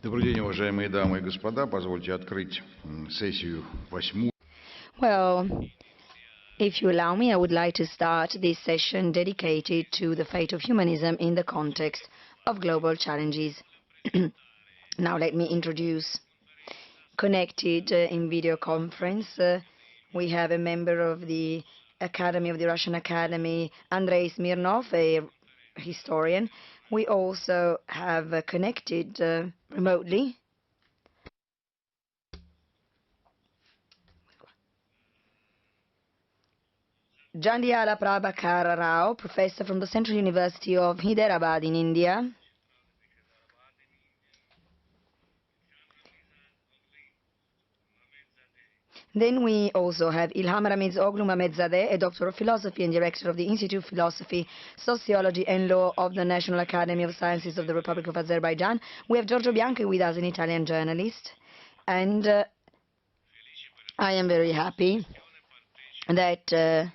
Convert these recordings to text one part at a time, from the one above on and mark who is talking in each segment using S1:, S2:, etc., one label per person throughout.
S1: Добрый день, уважаемые дамы и господа. Позвольте открыть сессию 8.
S2: Well, if you allow me, I would like to start this session dedicated to the fate of humanism in the context of global challenges. Now let me introduce. Connected in video conference, we have a member of the Academy of the Russian Academy, Andrei Smirnov, a historian. We also have connected remotely Jandiala Prabhakar Rao, professor from the Central University of Hyderabad in India. Then we also have Ilham Ramizoglu Mamedzadeh, a doctor of philosophy and director of the Institute of Philosophy, Sociology and Law of the National Academy of Sciences of the Republic of Azerbaijan. We have Giorgio Bianchi with us, an Italian journalist. And I am very happy that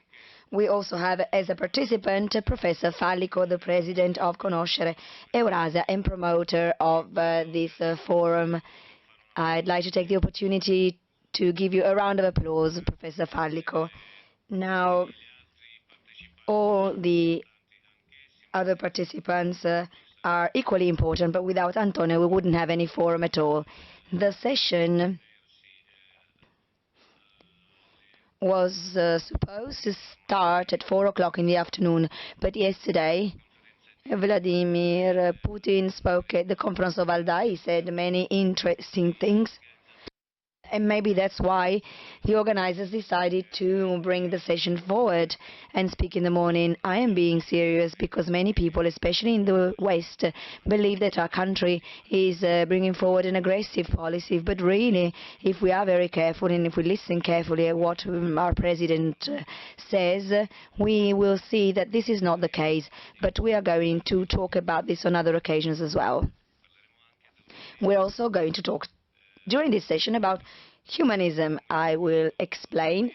S2: we also have as a participant Professor Fallico, the president of Conoscere Eurasia and promoter of this forum. I'd like to take the opportunity to give you a round of applause, Professor Fallico. Now, all the other participants are equally important, but without Antonio, we wouldn't have any forum at all. The session was supposed to start at 4 o'clock in the afternoon, but yesterday Vladimir Putin spoke at the conference of Alday. He said many interesting things. And maybe that's why the organizers decided to bring the session forward and speak in the morning. I am being serious because many people, especially in the West, believe that our country is bringing forward an aggressive policy. But really, if we are very careful and if we listen carefully at what our president says, we will see that this is not the case. But we are going to talk about this on other occasions as well. We're also going to talk during this session about humanism. I will explain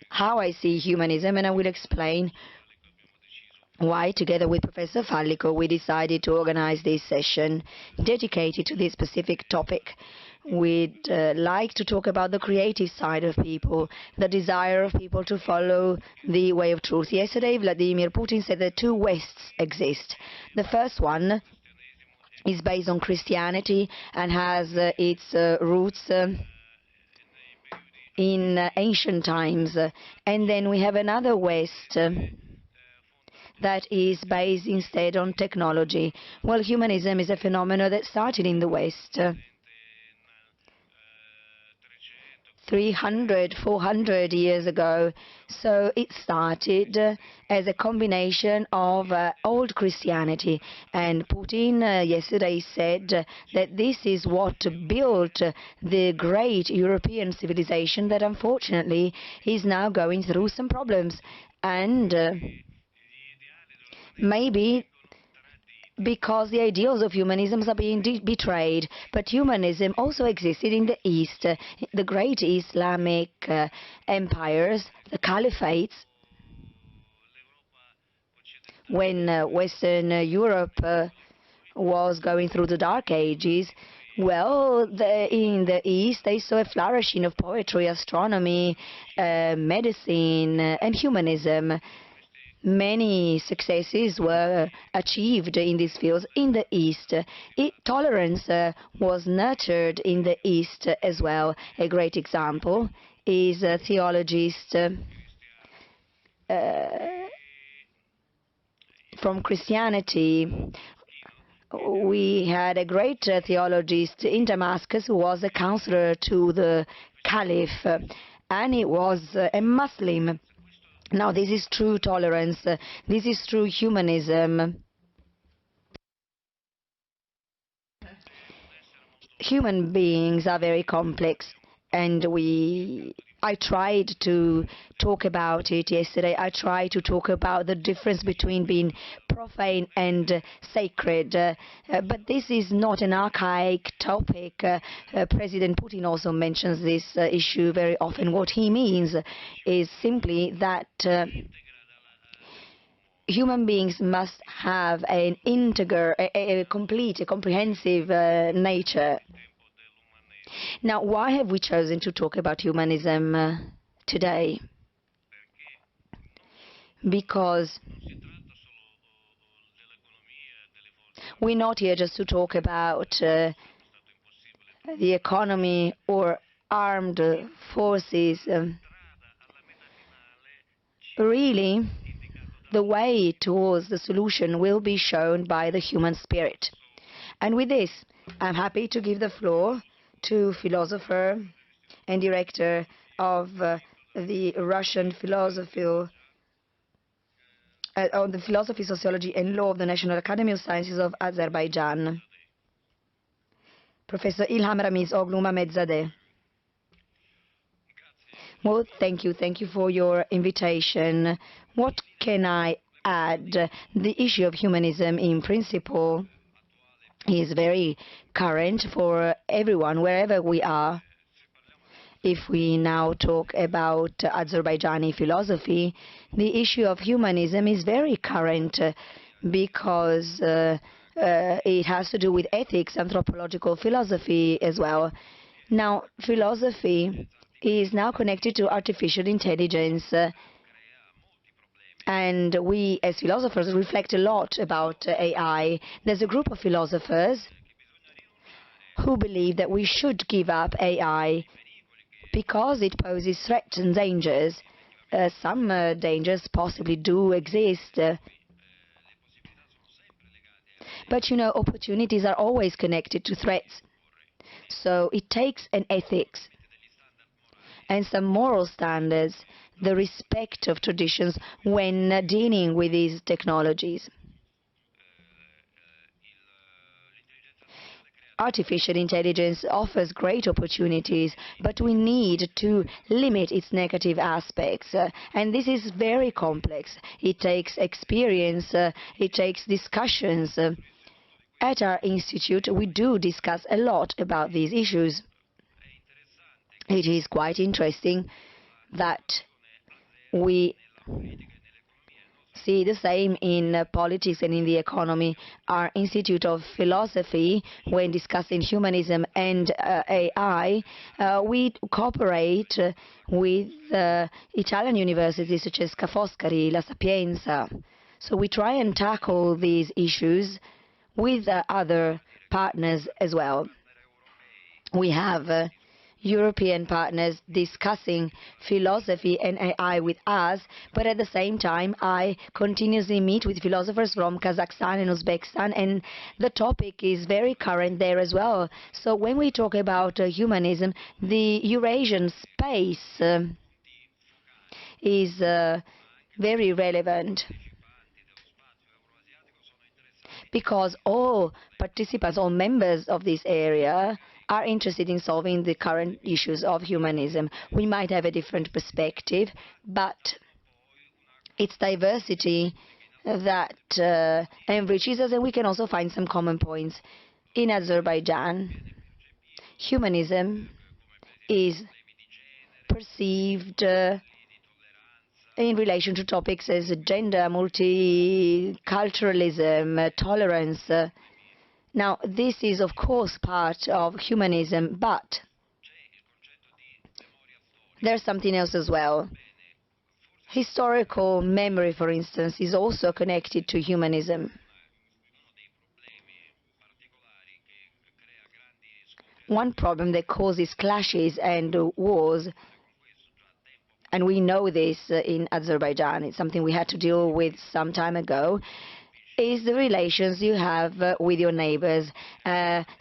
S2: how I see humanism, and I will explain why, together with Professor Fallico, we decided to organize this session dedicated to this specific topic. We'd like to talk about the creative side of people, the desire of people to follow the way of truth. Yesterday, Vladimir Putin said that two Wests exist. The first one is based on Christianity and has its roots in ancient times. And then we have another West that is based instead on technology. Well, humanism is a phenomenon that started in the West 300, 400 years ago. So it started as a combination of old Christianity. And Putin yesterday said that this is what built the great European civilization that unfortunately is now going through some problems. And maybe because the ideals of humanism are being betrayed. But humanism also existed in the East. The great Islamic empires, the caliphates, when Western Europe was going through the Dark Ages, well, in the East, they saw a flourishing of poetry, astronomy, medicine, and humanism. Many successes were achieved in these fields in the East. Tolerance was nurtured in the East as well. A great example is a theologist from Christianity. We had a great theologist in Damascus who was a counselor to the Caliph, and he was a Muslim. Now, this is true tolerance. This is true humanism. Human beings are very complex, and I tried to talk about it yesterday. I tried to talk about the difference between being profane and sacred. But this is not an archaic topic. President Putin also mentions this issue very often. What he means is simply that human beings must have an a complete, a comprehensive nature. Now, why have we chosen to talk about humanism today? Because we're not here just to talk about the economy or armed forces. Really, the way towards the solution will be shown by the human spirit. And with this, I'm happy to give the floor to philosopher and director of the Russian philosophy on the philosophy, sociology and law of the National Academy of Sciences of Azerbaijan, Professor Ilham Ramiz Oglu Mamedzadeh. Well, thank you. Thank you for your invitation. What can I add? The issue of humanism in principle is very current for everyone, wherever we are. If we now talk about Azerbaijani philosophy, the issue of humanism is very current because it has to do with ethics, anthropological philosophy as well. Now, philosophy is now connected to artificial intelligence, and we as philosophers reflect a lot about AI. There's a group of philosophers who believe that we should give up AI because it poses threats and dangers. Some dangers possibly do exist. But, you know, opportunities are always connected to threats. So it takes an ethics and some moral standards, the respect of traditions when dealing with these technologies. Artificial intelligence offers great opportunities, but we need to limit its negative aspects. And this is very complex. It takes experience, it takes discussions. At our institute, we do discuss a lot about these issues. It is quite interesting that we see the same in politics and in the economy. Our Institute of Philosophy, when discussing humanism and AI, we cooperate with Italian universities such as Ca' Foscari, La Sapienza. So we try and tackle these issues with other partners as well. We have European partners discussing philosophy and AI with us, but at the same time I continuously meet with philosophers from Kazakhstan and Uzbekistan, and the topic is very current there as well. So when we talk about humanism, the Eurasian space is very relevant, because all participants, all members of this area are interested in solving the current issues of humanism. We might have a different perspective, but it's diversity that enriches us, and we can also find some common points. In Azerbaijan, humanism is perceived in relation to topics as gender, multiculturalism, tolerance. Now, this is, of course, part of humanism, but there's something else as well. Historical memory, for instance, is also connected to humanism. One problem that causes clashes and wars, and we know this in Azerbaijan, it's something we had to deal with some time ago, is the relations you have with your neighbors.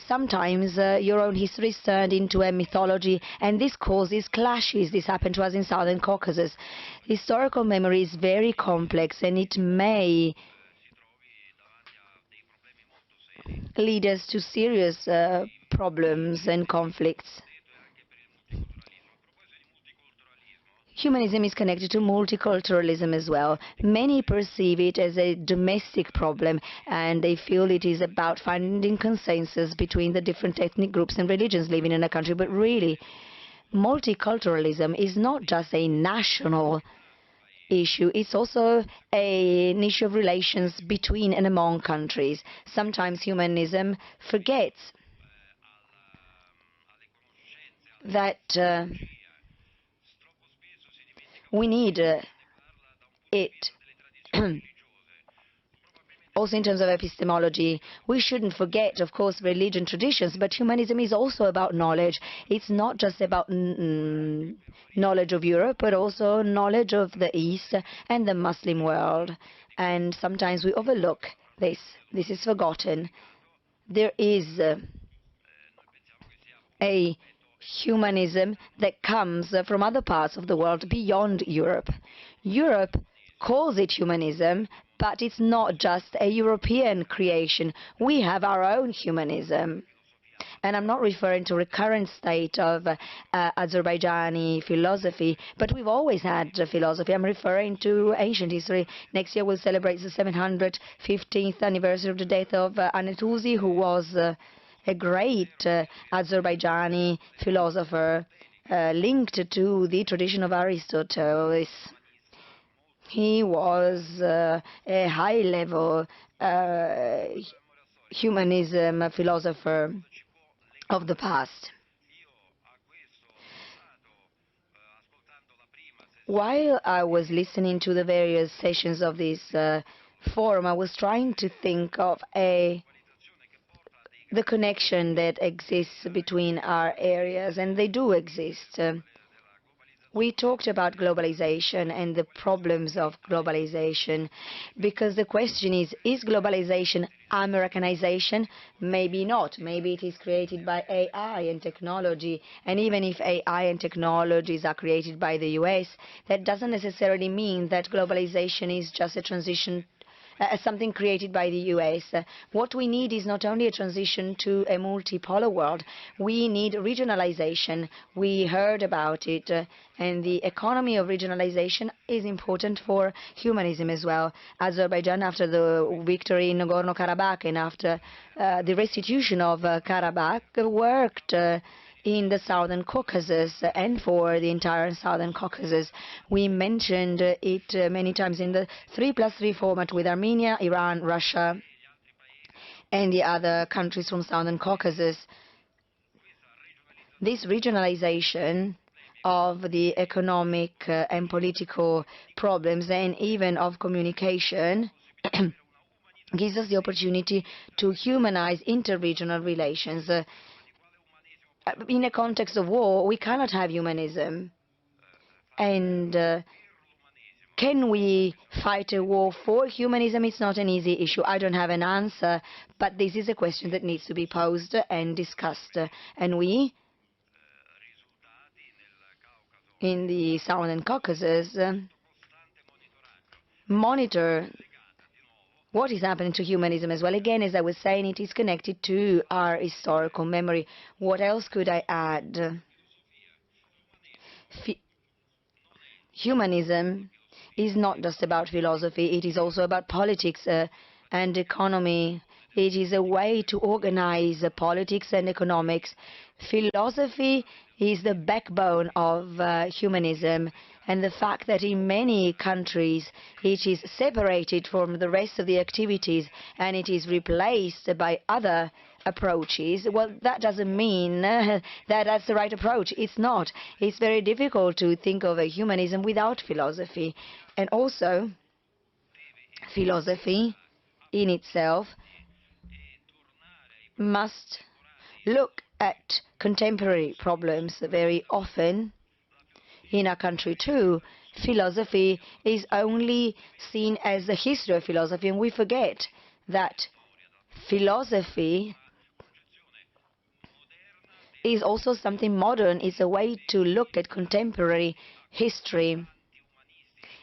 S2: Sometimes your own history is turned into a mythology, and this causes clashes. This happened to us in Southern Caucasus. Historical memory is very complex, and it may lead us to serious problems and conflicts. Humanism is connected to multiculturalism as well. Many perceive it as a domestic problem, and they feel it is about finding consensus between the different ethnic groups and religions living in a country. But really, multiculturalism is not just a national issue. It's also an issue of relations between and among countries. Sometimes humanism forgets that we need it. Also, in terms of epistemology, we shouldn't forget, of course, religion traditions, but humanism is also about knowledge. It's not just about knowledge of Europe, but also knowledge of the East and the Muslim world. And sometimes we overlook this. This is forgotten. There is a humanism that comes from other parts of the world beyond Europe. Europe calls it humanism, but it's not just a European creation. We have our own humanism. And I'm not referring to recurrent state of Azerbaijani philosophy, but we've always had philosophy. I'm referring to ancient history. Next year we'll celebrate the 715th anniversary of the death of Anetuzi, who was a great Azerbaijani philosopher linked to the tradition of Aristotle. He was a high-level humanism philosopher of the past. While I was listening to the various sessions of this forum, I was trying to think of the connection that exists between our areas, and they do exist. We talked about globalization and the problems of globalization, because the question is globalization Americanization? Maybe not. Maybe it is created by AI and technology. And even if AI and technologies are created by the US, that doesn't necessarily mean that globalization is just a transition something created by the US. What we need is not only a transition to a multipolar world, we need regionalization. We heard about it, and the economy of regionalization is important for humanism as well. Azerbaijan, after the victory in Nagorno-Karabakh and after the restitution of Karabakh, worked in the Southern Caucasus and for the entire Southern Caucasus. We mentioned it many times in the 3+3 format with Armenia, Iran, Russia, and the other countries from Southern Caucasus. This regionalization of the economic and political problems and even of communication gives us the opportunity to humanize interregional relations. In a context of war, we cannot have humanism. And can we fight a war for humanism? It's not an easy issue. I don't have an answer, but this is a question that needs to be posed and discussed. And we, in the Southern Caucasus, monitor what is happening to humanism as well. Again, as I was saying, it is connected to our historical memory. What else could I add? Humanism is not just about philosophy, it is also about politics and economy. It is a way to organize politics and economics. Philosophy is the backbone of humanism, and the fact that in many countries it is separated from the rest of the activities and it is replaced by other approaches, well, that doesn't mean that that's the right approach. It's not. It's very difficult to think of a humanism without philosophy. And also, philosophy in itself must look at contemporary problems. Very often in our country too, philosophy is only seen as the history of philosophy, and we forget that philosophy is also something modern. It's a way to look at contemporary history,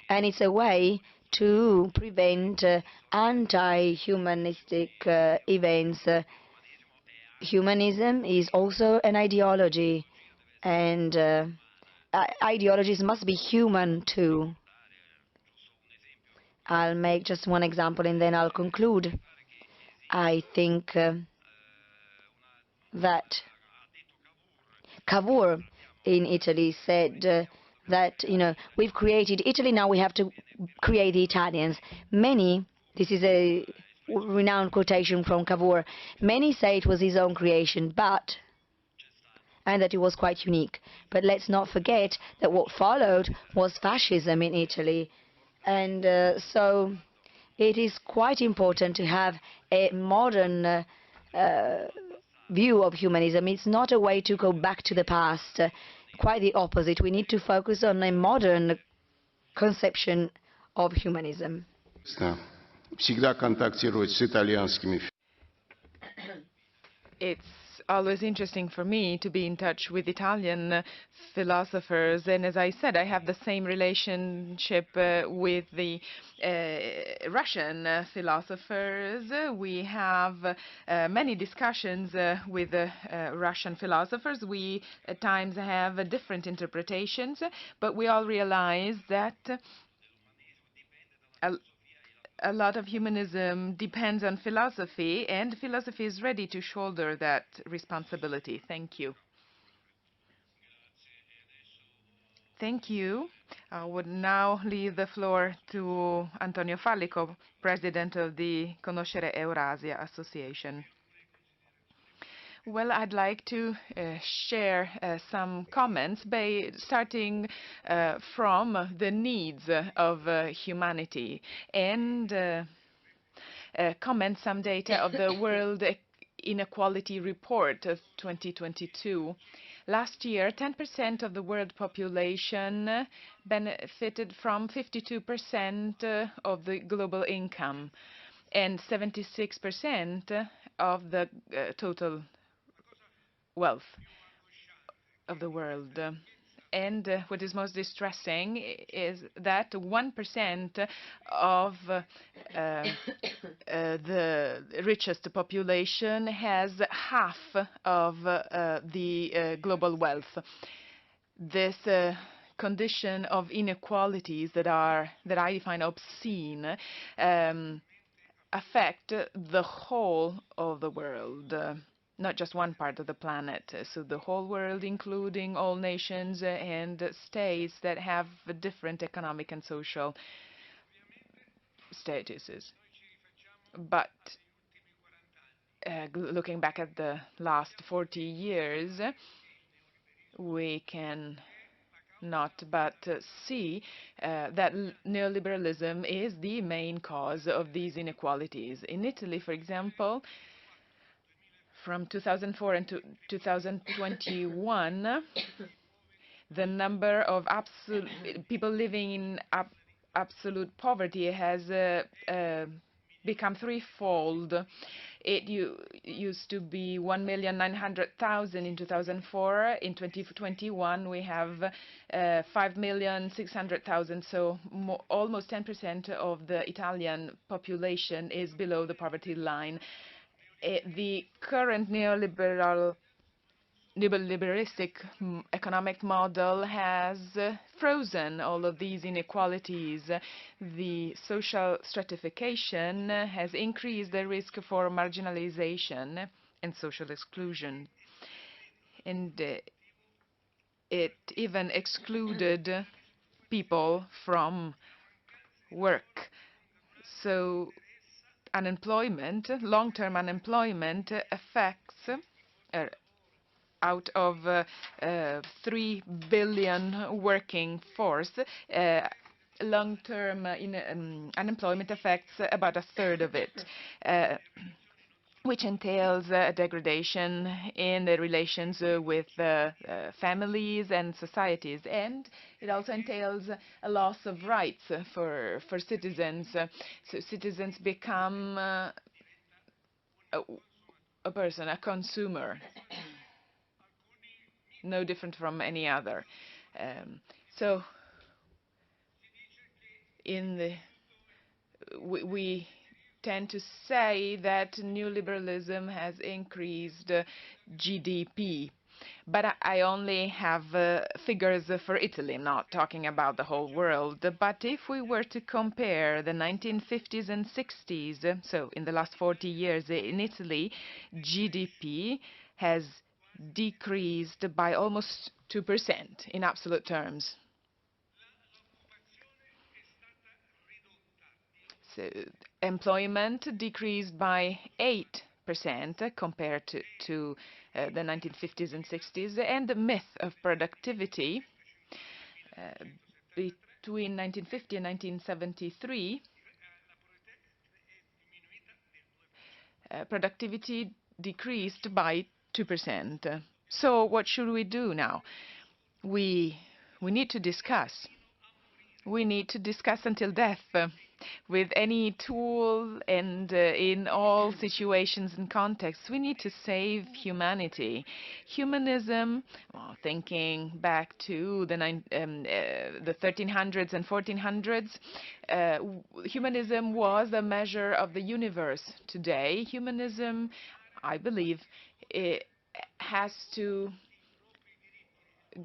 S2: and it's a way to prevent anti-humanistic events. Humanism is also an ideology, and ideologies must be human too. I'll make just one example and then I'll conclude. I think that Cavour in Italy said that, we've created Italy, now we have to create the Italians. Many, this is a renowned quotation from Cavour, many say it was his own creation, and that it was quite unique. But let's not forget that what followed was fascism in Italy. And so it is quite important to have a modern uh, view of humanism. It's not a way to go back to the past. Quite the opposite. We need to focus on a modern conception of humanism.
S3: Всегда контактировать с итальянскими.
S4: It's always interesting for me to be in touch with Italian philosophers, and as I said, I have the same relationship with the Russian philosophers. We have many discussions with Russian philosophers. We at times have different interpretations, but we all realize that a lot of humanism depends on philosophy, and philosophy is ready to shoulder that responsibility. Thank you. Thank you. I would now leave the floor to Antonio Fallico, President of the Conoscere Eurasia Association. Well, I'd like to share some comments starting from the needs of humanity and comment some data of the World Inequality Report of 2022. Last year, 10% of the world population benefited from 52% of the global income and 76% of the total wealth of the world. And what is most distressing is that 1% of the richest population has half of the global wealth. This condition of inequalities that I find obscene affect the whole of the world. Not just one part of the planet, so the whole world, including all nations and states that have different economic and social statuses. But looking back at the last 40 years, we can not but see that neoliberalism is the main cause of these inequalities. In Italy, for example, from 2004 and to 2021, the number of people living in absolute poverty has become threefold. It used to be 1,900,000 in 2004. In 2021, we have 5,600,000. So almost 10% of the Italian population is below the poverty line. The current neoliberalistic economic model has frozen all of these inequalities. The social stratification has increased the risk for marginalization and social exclusion. And it even excluded people from work. So unemployment, long-term unemployment affects out of 3 billion working force, long-term unemployment affects about a third of it, which entails a degradation in the relations with families and societies. And it also entails a loss of rights for citizens. So citizens become a person, a consumer, no different from any other. So we tend to say that neoliberalism has increased GDP. But I only have figures for Italy, I'm not talking about the whole world. But if we were to compare the 1950s and 60s, so in the last 40 years in Italy, GDP has decreased by almost 2% in absolute terms. So employment decreased by 8% compared to the 1950s and 60s, and the myth of productivity between 1950 and 1973, productivity decreased by 2%. So what should we do now? We need to discuss. We need to discuss until death with any tool and in all situations and contexts. We need to save humanity. Humanism, well, thinking back to the 1300s and 1400s, humanism was a measure of the universe. Today, humanism, I believe, it has to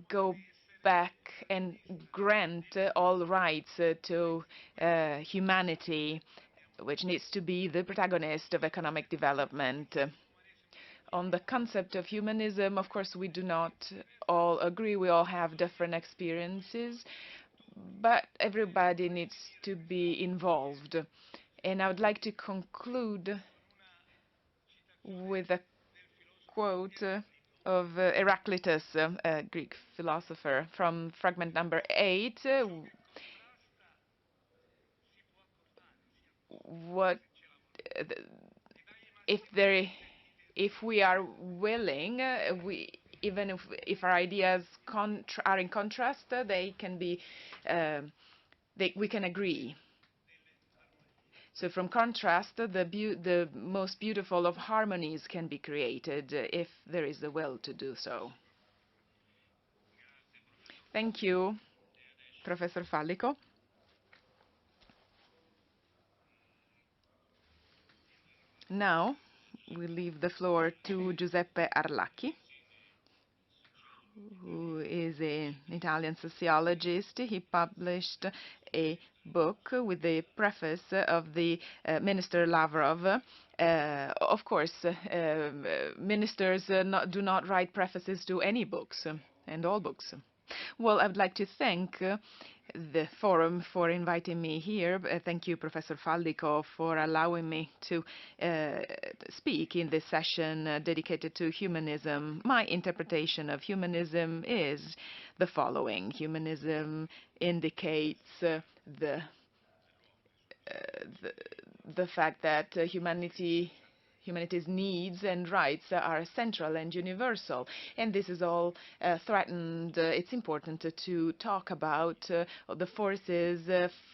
S4: go back and grant all rights to humanity, which needs to be the protagonist of economic development. On the concept of humanism, of course, we do not all agree. We all have different experiences, but everybody needs to be involved. And I would like to conclude with a quote of Heraclitus, a Greek philosopher, from fragment number 8. What if we are willing, even if our ideas are in contrast, they can be we can agree. So from contrast, the most beautiful of harmonies can be created if there is the will to do so. Thank you, Professor Fallico. Now, we leave the floor to Giuseppe Arlacchi, who is an Italian sociologist. He published a book with the preface of the Minister Lavrov. Of course, ministers do not write prefaces to any books, and all books. Well, I would like to thank the forum for inviting me here. Thank you, Professor Fallico, for allowing me to speak in this session dedicated to humanism. My interpretation of humanism is the following. Humanism indicates the fact that humanity's needs and rights are central and universal, and this is all threatened. It's important to talk about the forces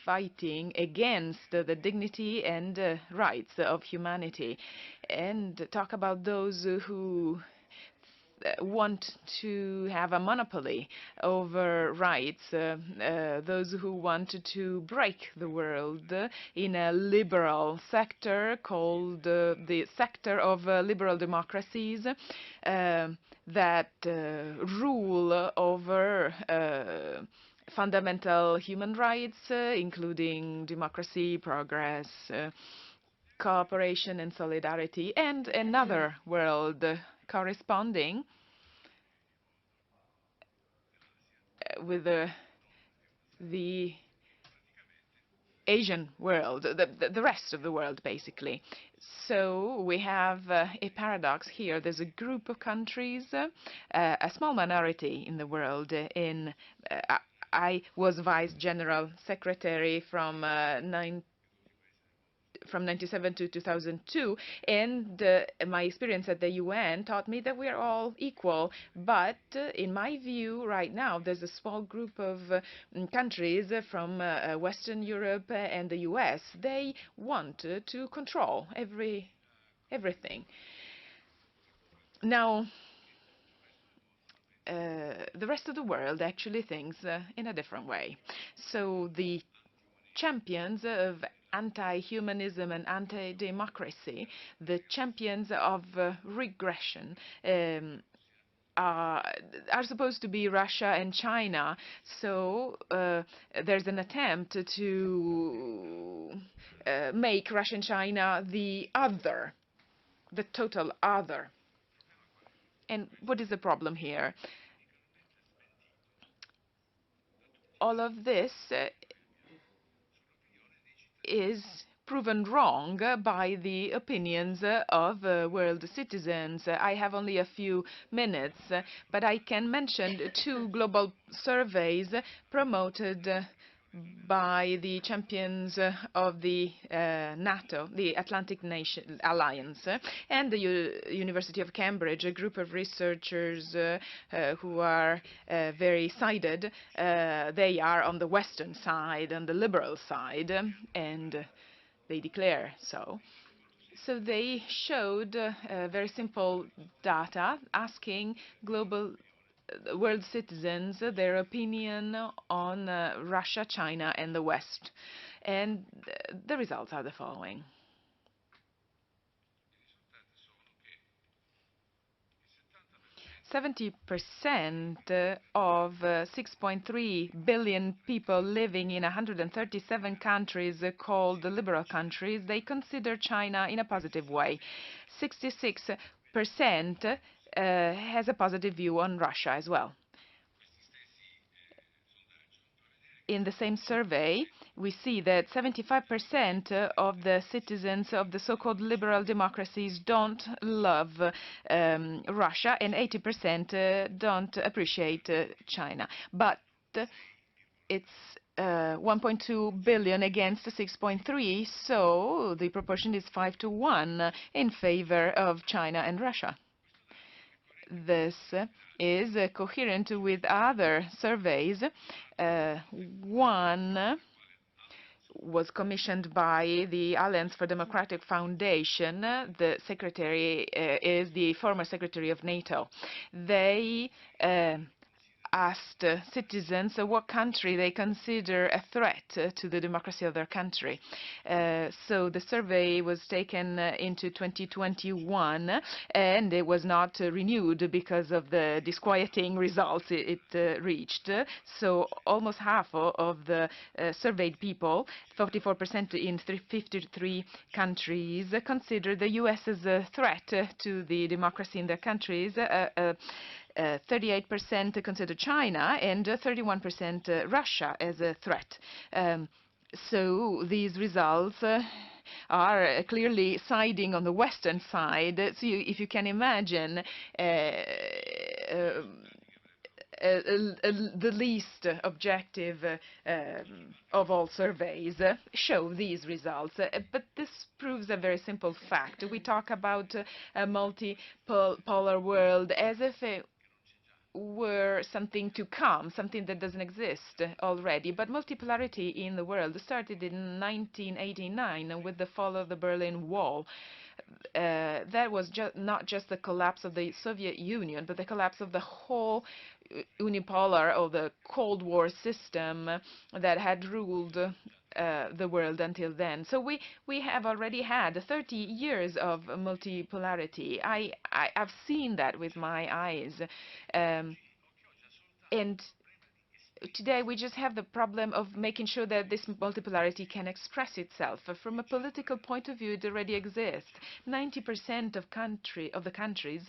S4: fighting against the dignity and rights of humanity, and talk about those who want to have a monopoly over rights, those who want to break the world in a liberal sector called the sector of liberal democracies that rule over fundamental human rights, including democracy, progress, cooperation and solidarity, and another world corresponding with the Asian world, the rest of the world, basically. So we have a paradox here. There's a group of countries, a small minority in the world. I was Vice General Secretary from 1997 to 2002, and my experience at the UN taught me that we are all equal. But in my view, right now, there's a small group of countries from Western Europe and the US. They want to control everything. Now, the rest of the world actually thinks in a different way. So the champions of anti-humanism and anti-democracy, the champions of regression, are supposed to be Russia and China. So there's an attempt to make Russia and China the other, the total other. And what is the problem here? All of this is proven wrong by the opinions of world citizens. I have only a few minutes, but I can mention two global surveys promoted by the champions of the NATO, the Atlantic Nation Alliance, and the University of Cambridge, a group of researchers who are very sided. They are on the Western side, on the liberal side, and they declare so. So they showed very simple data asking global world citizens their opinion on Russia, China, and the West. And the results are the following. 70% of 6.3 billion people living in 137 countries called the liberal countries, they consider China in a positive way. 66% has a positive view on Russia as well. In the same survey, we see that 75% of the citizens of the so-called liberal democracies don't love Russia, and 80% don't appreciate China. But it's 1.2 billion against 6.3, so the proportion is 5-1 in favor of China and Russia. This is coherent with other surveys. One was commissioned by the Alliance for Democratic Foundation. The secretary is the former secretary of NATO. They asked citizens what country they consider a threat to the democracy of their country. So the survey was taken into 2021, and it was not renewed because of the disquieting results it reached. So almost half of the surveyed people, 44% in 53 countries, consider the U.S. as a threat to the democracy in their countries. 38% consider China, and 31% Russia as a threat. So these results are clearly siding on the Western side. So if you can imagine, the least objective of all surveys show these results. But this proves a very simple fact. We talk about a multipolar world as if it were something to come, something that doesn't exist already. But multipolarity in the world started in 1989 with the fall of the Berlin Wall. That was not just the collapse of the Soviet Union, but the collapse of the whole unipolar or the Cold War system that had ruled the world until then. So we have already had 30 years of multipolarity. I've seen that with my eyes. And today we just have the problem of making sure that this multipolarity can express itself. From a political point of view, it already exists. 90% of the countries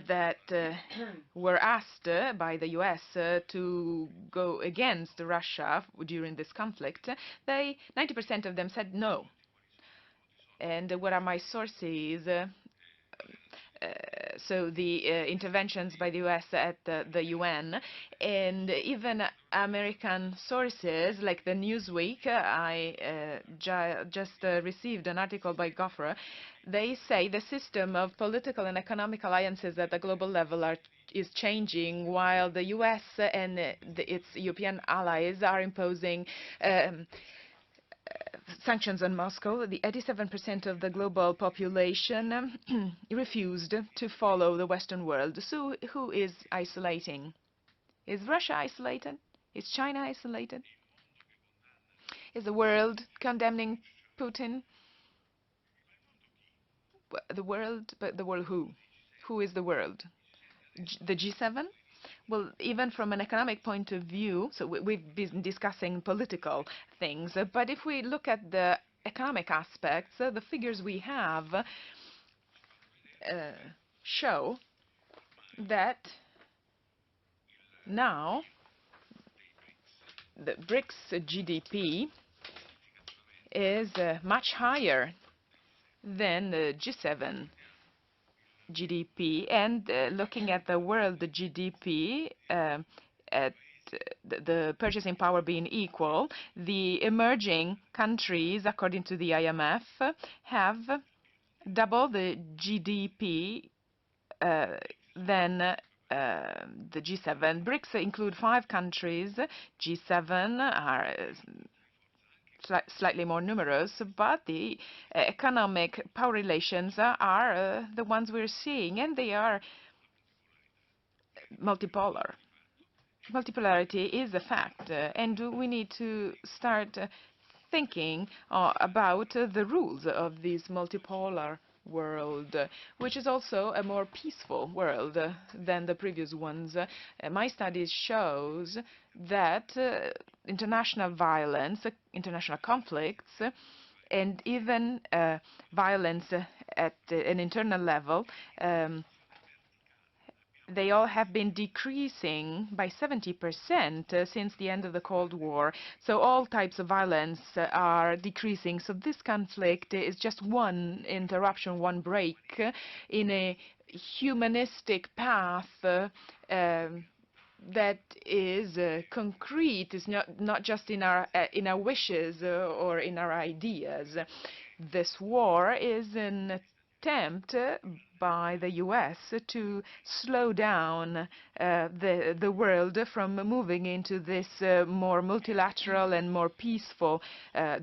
S4: that were asked by the U.S. To go against Russia during this conflict, 90% of them said no. And what are my sources? So the interventions by the U.S. at the UN, and even American sources like the Newsweek. I just received an article by Goffra. They say the system of political and economic alliances at the global level is changing, while the U.S. and its European allies are imposing sanctions on Moscow. The 87% of the global population refused to follow the Western world. So who is isolating? Is Russia isolated? Is China isolated? Is the world condemning Putin? The world, but the world who? Who is the world? The G7? Well, even from an economic point of view, so we've been discussing political things, but if we look at the economic aspects, the figures we have show that now the BRICS GDP is much higher than the G7 GDP. And looking at the world GDP, at the purchasing power being equal, the emerging countries, according to the IMF, have double the GDP than the G7. BRICS include 5 countries. G7 are slightly more numerous, but the economic power relations are the ones we're seeing, and they are multipolar. Multipolarity is a fact, and we need to start thinking about the rules of this multipolar world, which is also a more peaceful world than the previous ones. My studies shows that international violence, international conflicts, and even violence at an internal level, they all have been decreasing by 70% since the end of the Cold War. So all types of violence are decreasing. So this conflict is just one interruption, one break in a humanistic path that is concrete. It's not just in our wishes or in our ideas. This war is an attempt by the US to slow down the world from moving into this more multilateral and more peaceful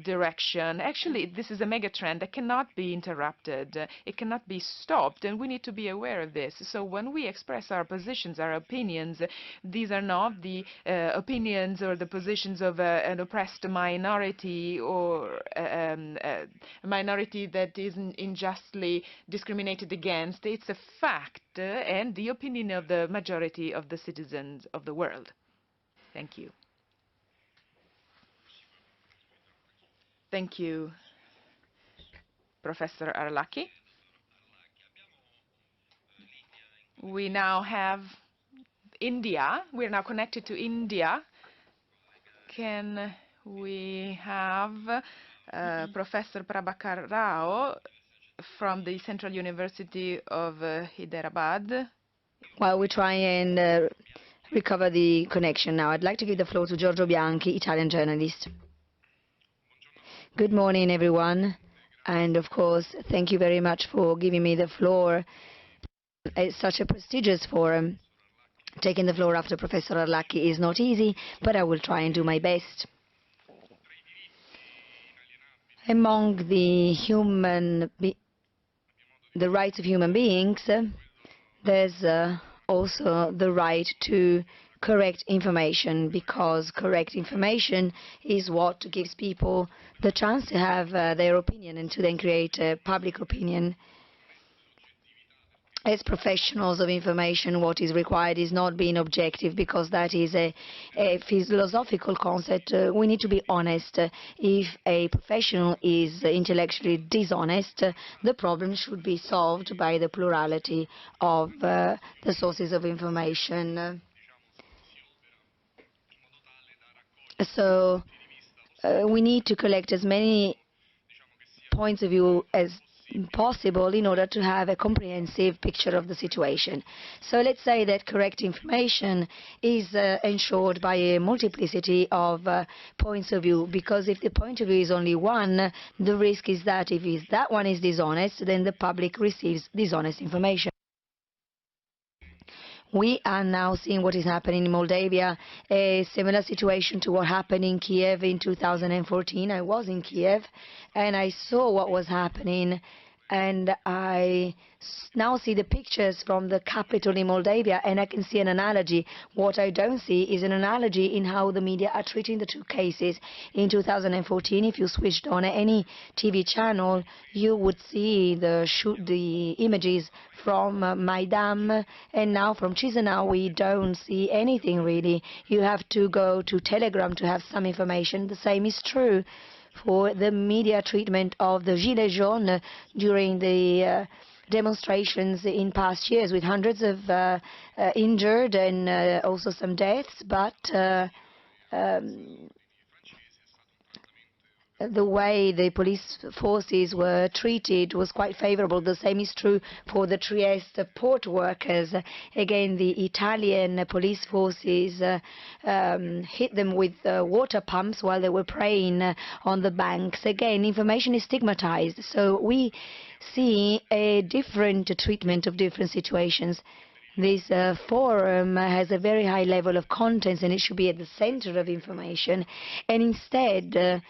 S4: direction. Actually, this is a mega trend that cannot be interrupted. It cannot be stopped, and we need to be aware of this. So when we express our positions, our opinions, these are not the opinions or the positions of an oppressed minority or a minority that is unjustly discriminated against. It's a fact and the opinion of the majority of the citizens of the world. Thank you. Thank you, Professor Arlacchi. We now have India. We're now connected to India. Can we have Professor Prabhakar Rao from the Central University of Hyderabad?
S2: While we try and recover the connection now, I'd like to give the floor to Giorgio Bianchi, Italian journalist. Good morning, everyone. And of course, thank you very much for giving me the floor. It's such a prestigious forum. Taking the floor after Professor Arlacchi is not easy, but I will try and do my best. Among the rights of human beings, there's also the right to correct information, because correct information is what gives people the chance to have their opinion and to then create a public opinion. As professionals of information, what is required is not being objective, because that is a philosophical concept. We need to be honest. If a professional is intellectually dishonest, the problem should be solved by the plurality of the sources of information. So we need to collect as many points of view as possible in order to have a comprehensive picture of the situation. So let's say that correct information is ensured by a multiplicity of points of view, because if the point of view is only one, the risk is that if that one is dishonest, then the public receives dishonest information. We are now seeing what is happening in Moldavia, a similar situation to what happened in Kiev in 2014. I was in Kiev and I saw what was happening, and I now see the pictures from the capital in Moldavia, and I can see an analogy. What I don't see is an analogy in how the media are treating the two cases. In 2014, if you switched on any TV channel, you would see the images from Maidan, and now from Chisinau we don't see anything really. You have to go to Telegram to have some information. The same is true for the media treatment of the Gilets jaunes during the demonstrations in past years, with hundreds of injured and also some deaths. But the way the police forces were treated was quite favorable. The same is true for the Trieste port workers. Again, the Italian police forces hit them with water pumps while they were praying on the banks. Again, information is stigmatized. So we see a different treatment of different situations. This forum has a very high level of contents, and it should be at the center of information. And instead,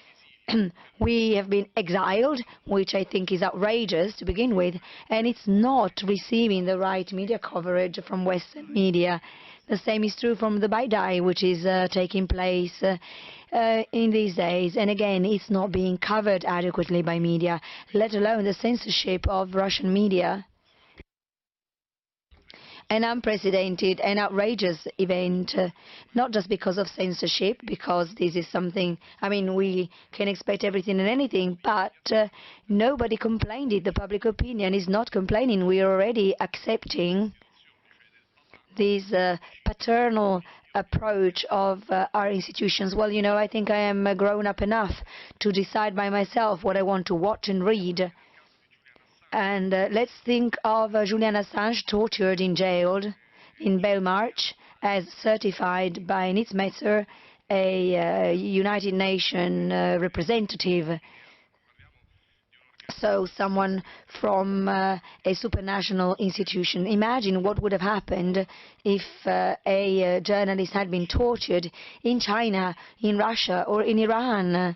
S2: we have been exiled, which I think is outrageous to begin with, and it's not receiving the right media coverage from Western media. The same is true from the Baidai, which is taking place in these days. And again, it's not being covered adequately by media, let alone the censorship of Russian media. An unprecedented and outrageous event, not just because of censorship, because this is something, I mean, we can expect everything and anything, but nobody complained it. The public opinion is not complaining. We are already accepting this paternal approach of our institutions. Well, you know, I think I am grown up enough to decide by myself what I want to watch and read. And let's think of Julian Assange tortured and jailed in Belmarsh, as certified by Nitzmetzer, a United Nations representative. So someone from a supranational institution. Imagine what would have happened if a journalist had been tortured in China, in Russia, or in Iran.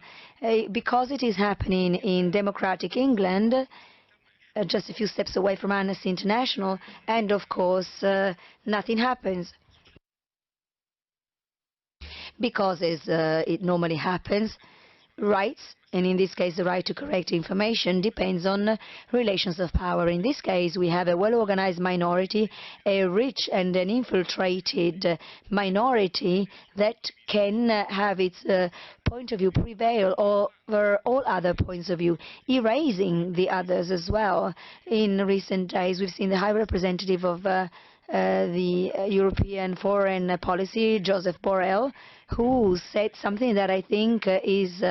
S2: Because it is happening in democratic England, just a few steps away from Amnesty International, and of course nothing happens. Because as it normally happens, rights, and in this case the right to correct information, depends on relations of power. In this case we have a well-organized minority, a rich and an infiltrated minority that can have its point of view prevail over all other points of view, erasing the others as well. In recent days we've seen the High Representative of the European Foreign Policy, Joseph Borrell, who said something that I think is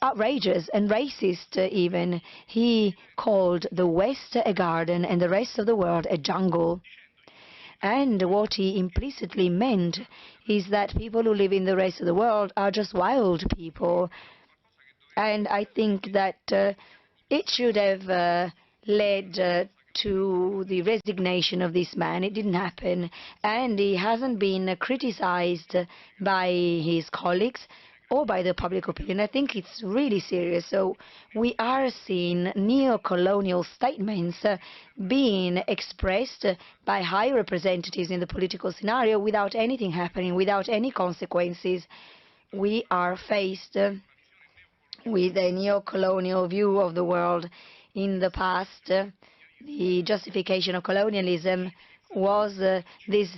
S2: outrageous and racist even. He called the West a garden and the rest of the world a jungle. And what he implicitly meant is that people who live in the rest of the world are just wild people. And I think that it should have led to the resignation of this man. It didn't happen, and he hasn't been criticized by his colleagues or by the public opinion. I think it's really serious. So we are seeing neo-colonial statements being expressed by high representatives in the political scenario without anything happening, without any consequences. We are faced with a neo-colonial view of the world. In the past, the justification of colonialism was this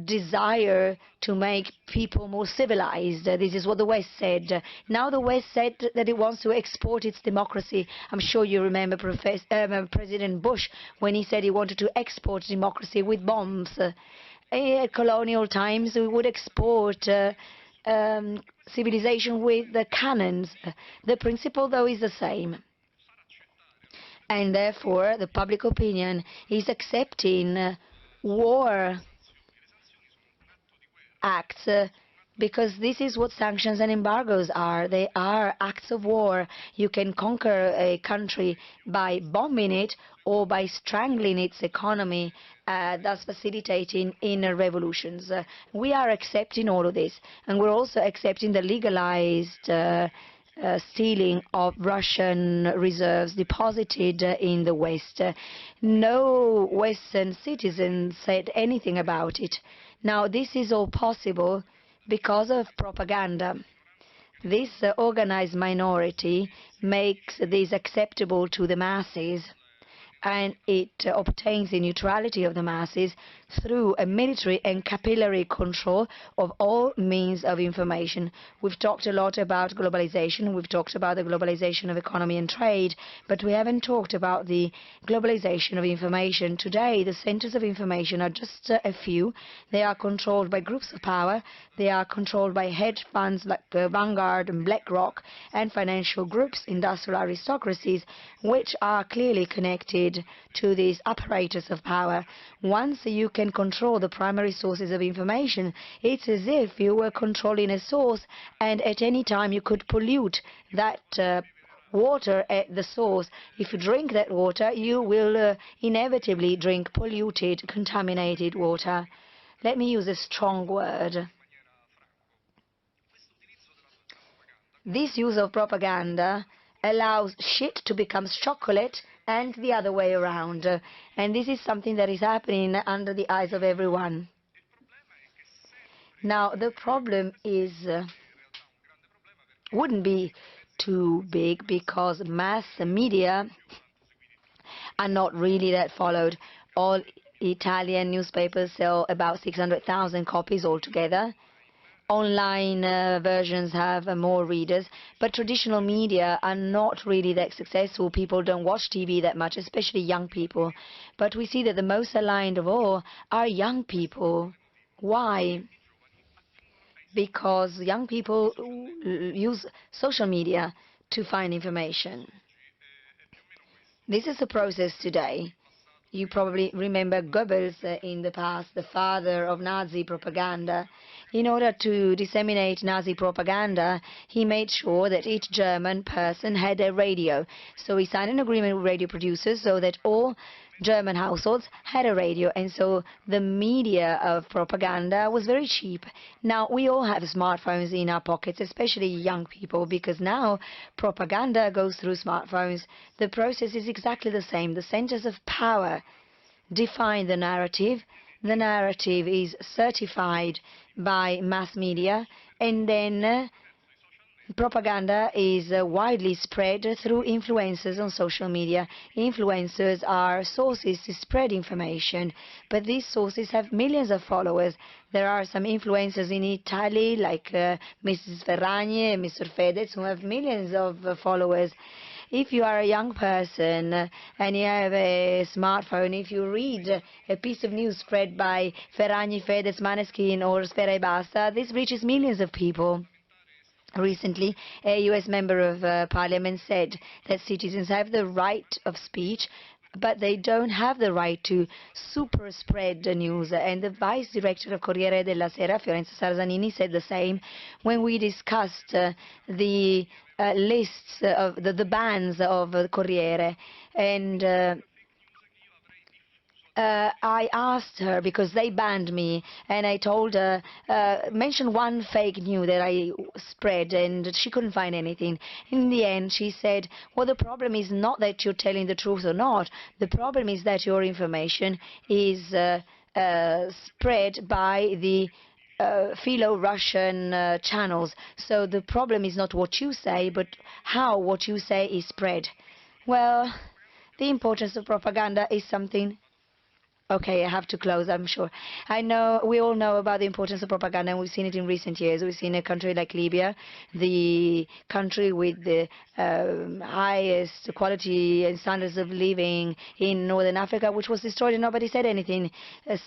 S2: desire to make people more civilized. This is what the West said. Now the West said that it wants to export its democracy. I'm sure you remember President Bush when he said he wanted to export democracy with bombs. In colonial times, we would export civilization with cannons. The principle, though, is the same. And therefore, the public opinion is accepting war acts because this is what sanctions and embargoes are. They are acts of war. You can conquer a country by bombing it or by strangling its economy, thus facilitating inner revolutions. We are accepting all of this, and we're also accepting the legalized stealing of Russian reserves deposited in the West. No Western citizen said anything about it. Now, this is all possible because of propaganda. This organized minority makes this acceptable to the masses, and it obtains the neutrality of the masses through a military and capillary control of all means of information. We've talked a lot about globalization, we've talked about the globalization of economy and trade, but we haven't talked about the globalization of information. Today, the centers of information are just a few. They are controlled by groups of power, they are controlled by hedge funds like Vanguard and BlackRock, and financial groups, industrial aristocracies, which are clearly connected to this apparatus of power. Once you can control the primary sources of information, it's as if you were controlling a source, and at any time you could pollute that water at the source. If you drink that water, you will inevitably drink polluted, contaminated water. Let me use a strong word. This use of propaganda allows shit to become chocolate and the other way around. And this is something that is happening under the eyes of everyone. Now, the problem wouldn't be too big because mass media are not really that followed. All Italian newspapers sell about 600,000 copies altogether. Online versions have more readers, but traditional media are not really that successful. People don't watch TV that much, especially young people. But we see that the most aligned of all are young people. Why? Because young people use social media to find information. This is the process today. You probably remember Goebbels in the past, the father of Nazi propaganda. In order to disseminate Nazi propaganda, he made sure that each German person had a radio. So he signed an agreement with radio producers so that all German households had a radio, and so the media of propaganda was very cheap. Now we all have smartphones in our pockets, especially young people, because now propaganda goes through smartphones. The process is exactly the same. The centers of power define the narrative. The narrative is certified by mass media, and then propaganda is widely spread through influencers on social media. Influencers are sources to spread information, but these sources have millions of followers. There are some influencers in Italy, like Mrs. Ferragni and Mr. Fedez, who have millions of followers. If you are a young person and you have a smartphone, if you read a piece of news spread by Ferragni, Fedez, Maneskin, or Sfera Ebbasta, this reaches millions of people. Recently, a US member of parliament said that citizens have the right of speech, but they don't have the right to super spread the news. And the vice director of Corriere della Sera, Fiorenza Sarzanini, said the same when we discussed the lists of the bans of Corriere. And I asked her, because they banned me, and I told her, mention one fake news that I spread, and she couldn't find anything. In the end, she said, well, the problem is not that you're telling the truth or not. The problem is that your information is spread by the philo-Russian channels. So the problem is not what you say, but how what you say is spread. Well, the importance of propaganda is something. Okay, I have to close, I'm sure. I know, we all know about the importance of propaganda, and we've seen it in recent years. We've seen a country like Libya, the country with the highest quality and standards of living in northern Africa, which was destroyed and nobody said anything.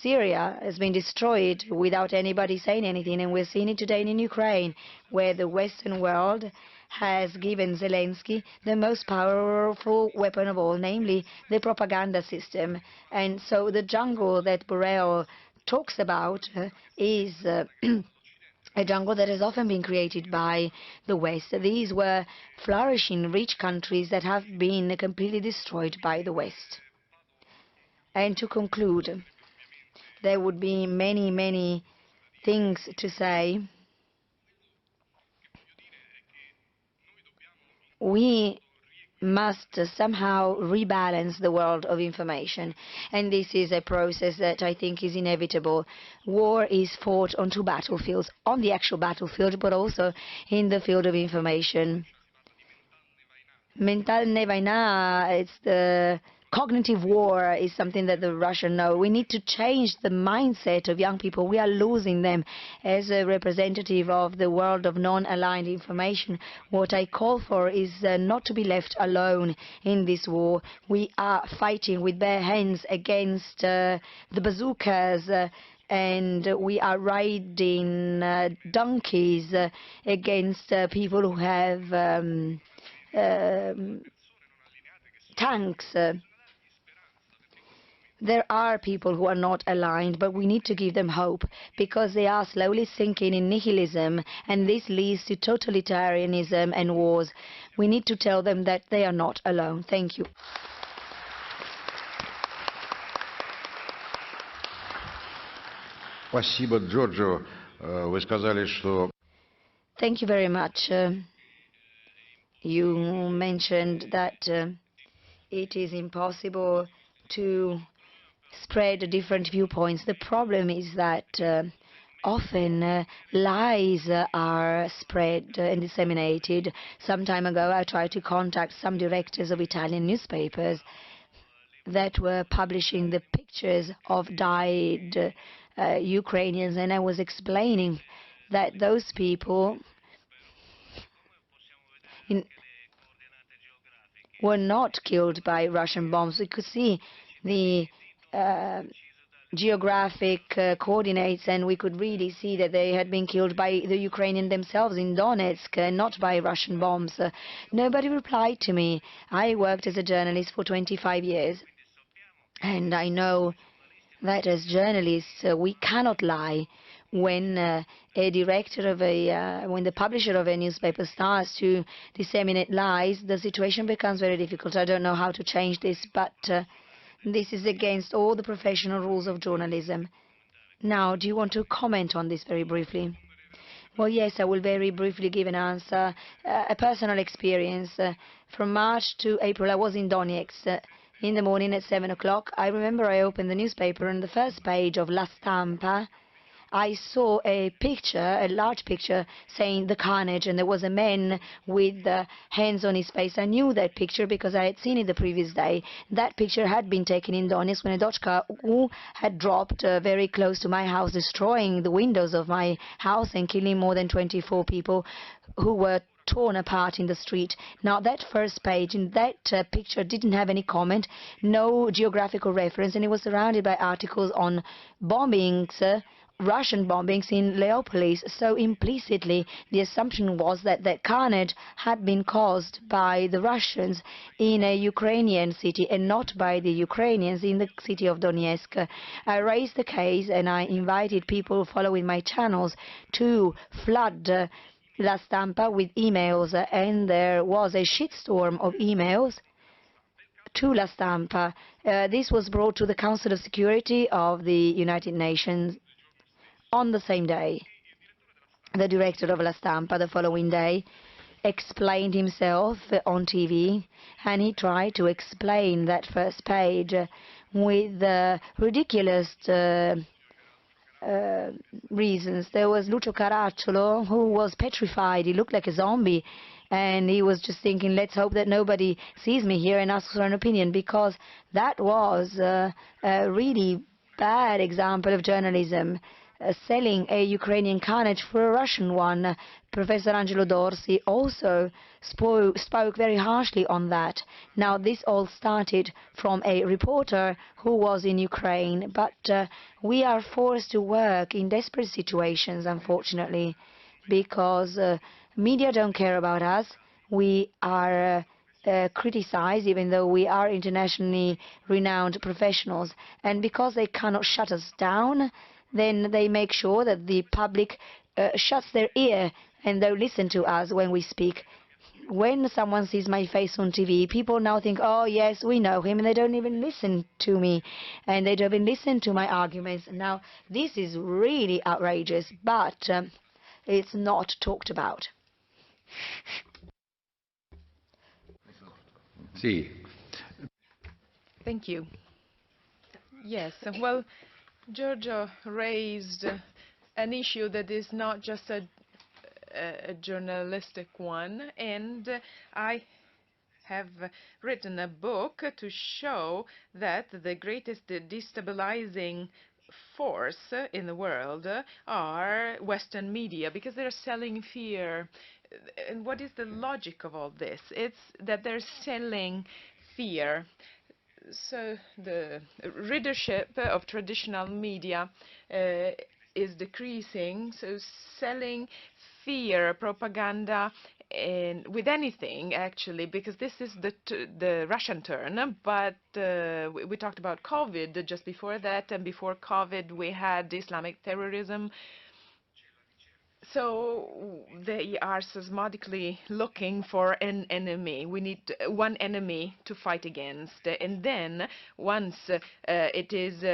S2: Syria has been destroyed without anybody saying anything, and we're seeing it today in Ukraine, where the Western world has given Zelensky the most powerful weapon of all, namely the propaganda system. And so the jungle that Borrell talks about is a jungle that has often been created by the West. These were flourishing, rich countries that have been completely destroyed by the West. And to conclude, there would be many, many things to say. We must somehow rebalance the world of information, and this is a process that I think is inevitable. War is fought on two battlefields, on the actual battlefield, but also in the field of information. Mentalne vojna, it's the cognitive war is something that the Russians know. We need to change the mindset of young people. We are losing them. As a representative of the world of non-aligned information, what I call for is not to be left alone in this war. We are fighting with bare hands against the bazookas, and we are riding donkeys against people who have tanks. There are people who are not aligned, but we need to give them hope because they are slowly sinking in nihilism, and this leads to totalitarianism and wars. We need to tell them that they are not alone. Thank you.
S1: Спасибо, Джорджо. Вы сказали, что
S2: Thank you very much. You mentioned that it is impossible to spread different viewpoints. The problem is that often lies are spread and disseminated. Some time ago, I tried to contact some directors of Italian newspapers that were publishing the pictures of died Ukrainians, and I was explaining that those people were not killed by Russian bombs. We could see the geographic coordinates, and we could really see that they had been killed by the Ukrainian themselves in Donetsk, not by Russian bombs. Nobody replied to me. I worked as a journalist for 25 years, and I know that as journalists we cannot lie. When a director of when the publisher of a newspaper starts to disseminate lies, the situation becomes very difficult. I don't know how to change this, but this is against all the professional rules of journalism. Now, do you want to comment on this very briefly? Well, yes, I will very briefly give an answer. A personal experience. From March to April, I was in Donetsk. In the morning at 7 o'clock, I remember I opened the newspaper, and the first page of La Stampa, I saw a picture, a large picture, saying the carnage, and there was a man with hands on his face. I knew that picture because I had seen it the previous day. That picture had been taken in Donetsk when a Dochka had dropped very close to my house, destroying the windows of my house and killing more than 24 people who were torn apart in the street. Now, that first page in that picture didn't have any comment, no geographical reference, and it was surrounded by articles on bombings, Russian bombings in Leopolis. So implicitly, the assumption was that the carnage had been caused by the Russians in a Ukrainian city and not by the Ukrainians in the city of Donetsk. I raised the case, and I invited people following my channels to flood La Stampa with emails, and there was a shitstorm of emails to La Stampa. This was brought to the Council of Security of the United Nations on the same day. The director of La Stampa the following day explained himself on TV, and he tried to explain that first page with ridiculous reasons. There was Lucio Caracciolo, who was petrified. He looked like a zombie, and he was just thinking, let's hope that nobody sees me here and asks for an opinion, because that was a really bad example of journalism. Selling a Ukrainian carnage for a Russian one. Professor Angelo Dorsi also spoke very harshly on that. Now, this all started from a reporter who was in Ukraine, but we are forced to work in desperate situations, unfortunately, because media don't care about us. We are criticized, even though we are internationally renowned professionals, and because they cannot shut us down, then they make sure that the public shuts their ear and don't listen to us when we speak. When someone sees my face on TV, people now think, oh yes, we know him, and they don't even listen to me, and they don't even listen to my arguments. Now, this is really outrageous, but it's not talked about.
S1: Sì.
S4: Thank you. Yes, well, Giorgio raised an issue that is not just a journalistic one, and I have written a book to show that the greatest destabilizing force in the world are Western media, because they're selling fear. And what is the logic of all this? It's that they're selling fear. So the readership of traditional media is decreasing. So selling fear, propaganda, and with anything actually, because this is the Russian turn. But we talked about COVID just before that, and before COVID we had Islamic terrorism. So they are spasmodically looking for an enemy. We need one enemy to fight against. And then once it is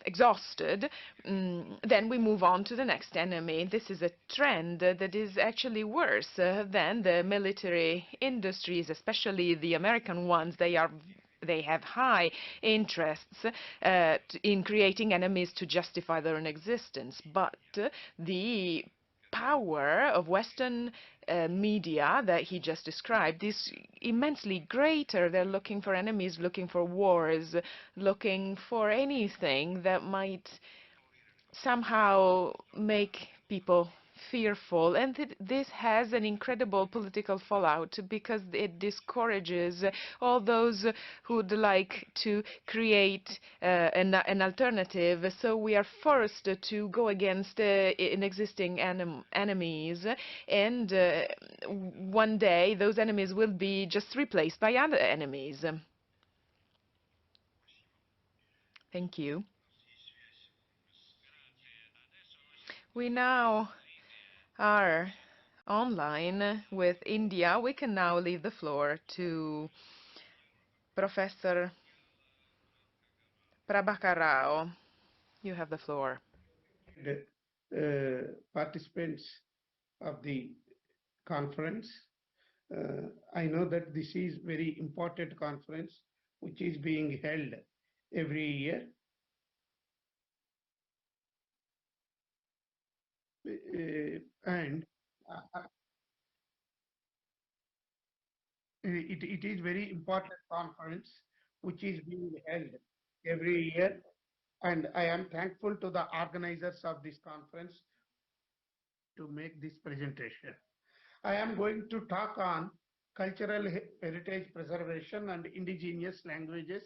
S4: exhausted, then we move on to the next enemy. This is a trend that is actually worse than the military industries, especially the American ones. They have high interests in creating enemies to justify their own existence. But the power of Western media that he just described is immensely greater. They're looking for enemies, looking for wars, looking for anything that might somehow make people fearful. And this has an incredible political fallout, because it discourages all those who would like to create an alternative. So we are forced to go against an existing enemies, and one day those enemies will be just replaced by other enemies. Thank you. We now are online with India. We can now leave the floor to Professor Prabhakarao. You have the floor.
S5: Participants of the conference. I know that this is very important conference which is being held every year. And it is very important conference which is being held every year. And I am thankful to the organizers of this conference to make this presentation. I am going to talk on cultural heritage preservation and indigenous languages.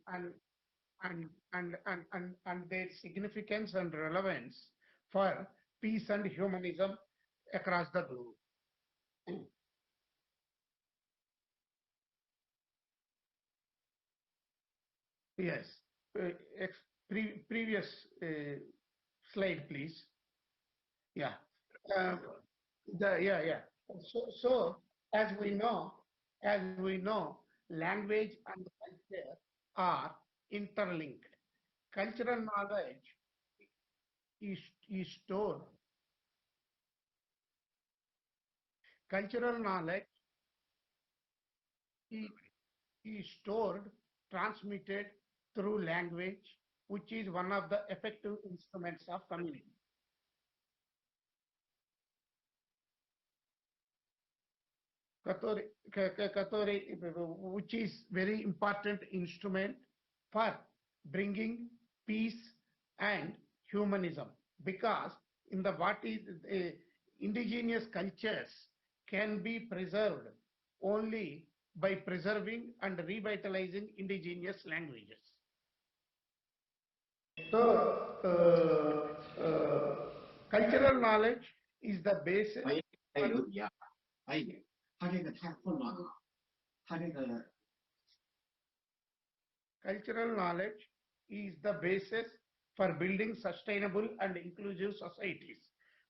S5: And, and, and their significance and relevance for peace and humanism across the globe. Yes. Previous slide, please. Yeah. Um, yeah. So as we know, language and culture are interlinked. Cultural knowledge is, is stored. Cultural knowledge is, is stored, transmitted through language, which is one of the effective instruments of communication. Which is very important instrument for bringing peace and humanism, because in the what is indigenous cultures can be preserved only by preserving and revitalizing indigenous languages. So, cultural knowledge is the basis. Yeah. Cultural knowledge is the basis for building sustainable and inclusive societies,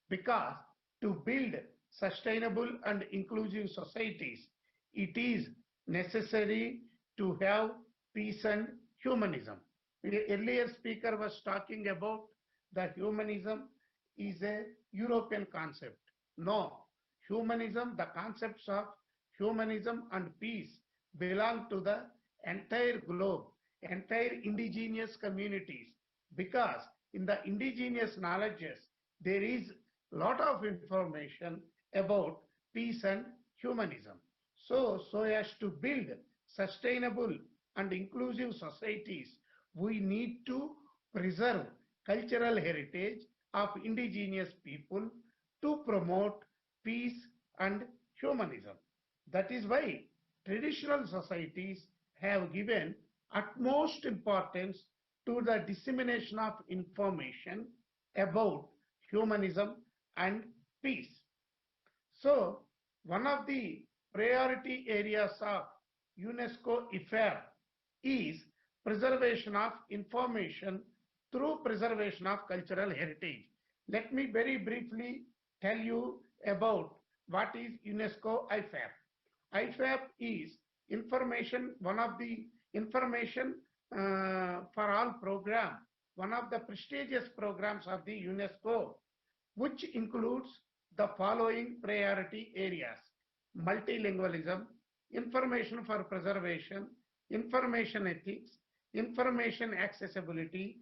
S5: because to build sustainable and inclusive societies, it is necessary to have peace and humanism. The earlier speaker was talking about the humanism is a European concept. No, humanism, the concepts of humanism and peace belong to the entire globe, entire indigenous communities, because in the indigenous knowledges, there is a lot of information about peace and humanism. So as to build sustainable and inclusive societies, we need to preserve cultural heritage of indigenous people to promote peace and humanism. That is why traditional societies have given utmost importance to the dissemination of information about humanism and peace. So, one of the priority areas of UNESCO IFAR is preservation of information through preservation of cultural heritage. Let me very briefly tell you about what is UNESCO IFAP. IFAP is information, one of the information for all program, one of the prestigious programs of the UNESCO, which includes the following priority areas: multilingualism, information for preservation, information ethics, information accessibility,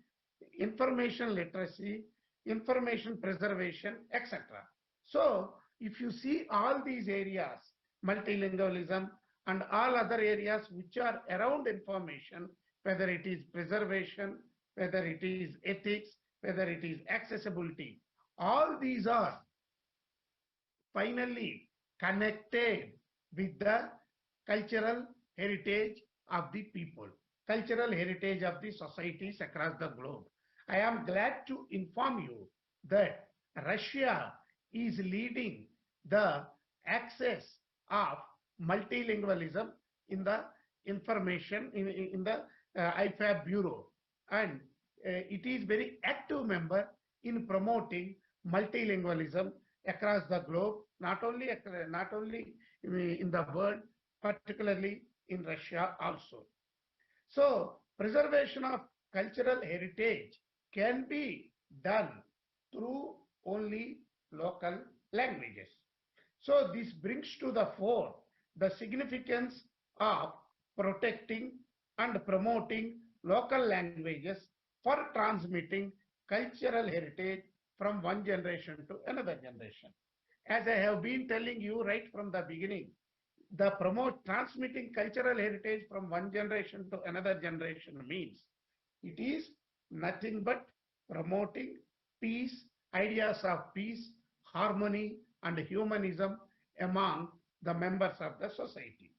S5: information literacy, information preservation, etc. So, if you see all these areas, multilingualism and all other areas which are around information, whether it is preservation, whether it is ethics, whether it is accessibility, all these are finally connected with the cultural heritage of the people, cultural heritage of the societies across the globe. I am glad to inform you that Russia is leading the access of multilingualism in the information in the IFAB Bureau, and it is very active member in promoting multilingualism across the globe, not only in the world, particularly in Russia also. So preservation of cultural heritage can be done through only local languages. So this brings to the fore the significance of protecting and promoting local languages for transmitting cultural heritage from one generation to another generation. As I have been telling you right from the beginning, the transmitting cultural heritage from one generation to another generation means it is nothing but promoting peace, ideas of peace, harmony, and humanism among the members of the society.